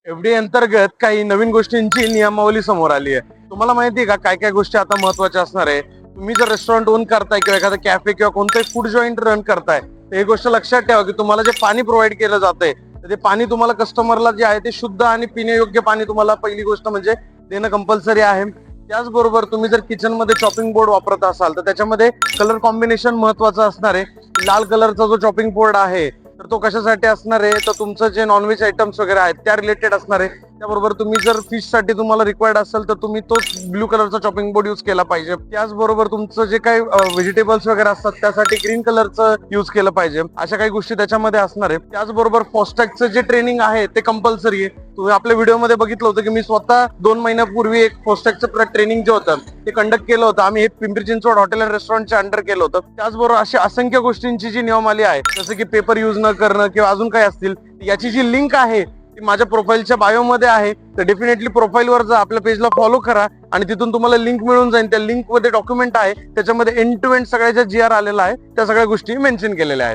FDA अंतर्गत काही नवीन गोष्टींची नियमावली समोर आली आहे. तुम्हाला माहिती आहे का काय काय गोष्टी आता महत्वाच्या असणार आहे? तुम्ही जर रेस्टॉरंट ओन करताय किंवा एखादा कॅफे किंवा कोणताही फूड जॉईंट रन करताय, तर ही गोष्ट लक्षात ठेवा की तुम्हाला जे पाणी प्रोव्हाइड केलं जातंय, तर ते पाणी तुम्हाला कस्टमरला जे आहे ते शुद्ध आणि पिण्यायोग्य पाणी तुम्हाला पहिली गोष्ट म्हणजे देणं कंपल्सरी आहे. त्याचबरोबर तुम्ही जर किचन मध्ये चॉपिंग बोर्ड वापरत असाल तर त्याच्यामध्ये कलर कॉम्बिनेशन महत्वाचं असणार आहे. लाल कलरचा जो चॉपिंग बोर्ड आहे तर तो कशासाठी असणार आहे, तर तुमचं जे नॉनव्हेज आयटम्स वगैरे आहेत त्या रिलेटेड असणार आहे. त्याबरोबर तुम्ही जर फिश साठी तुम्हाला रिक्वायर्ड असेल तर तुम्ही तो ब्ल्यू कलरचा चॉपिंग बोर्ड युज केला पाहिजे. त्याचबरोबर तुमचं जे काही व्हेजिटेबल्स वगैरे असतात त्यासाठी ग्रीन कलरचं युज केलं पाहिजे. अशा काही गोष्टी त्याच्यामध्ये असणार आहे. त्याचबरोबर फॉस्टॅगचं जे ट्रेनिंग आहे ते कंपल्सरी आहे. तुम्ही आपल्या व्हिडिओमध्ये बघितलं होतं की मी स्वतः 2 महिन्यापूर्वी एक फॉस्टॅगचं ट्रेनिंग जे होतं ते कंडक्ट केलं होतं. आम्ही हे पिंपरी चिंचवड हॉटेल अँड रेस्टॉरंटच्या अंडर केलं होतं. त्याचबरोबर अशी असंख्य गोष्टींची जी नियमावली आहे, जसं की पेपर युज न करणं किंवा अजून काही असतील, याची जी लिंक आहे ती माझ्या प्रोफाईलच्या बायोमध्ये आहे. तर डेफिनेटली प्रोफाईलवर जा, आपल्या पेजला फॉलो करा आणि तिथून तुम्हाला लिंक मिळून जाईल. त्या लिंक मध्ये डॉक्युमेंट आहे, त्याच्यामध्ये एंड टू एंड सगळ्याच्या GR आलेला आहे, त्या सगळ्या गोष्टी मेन्शन केलेल्या आहेत.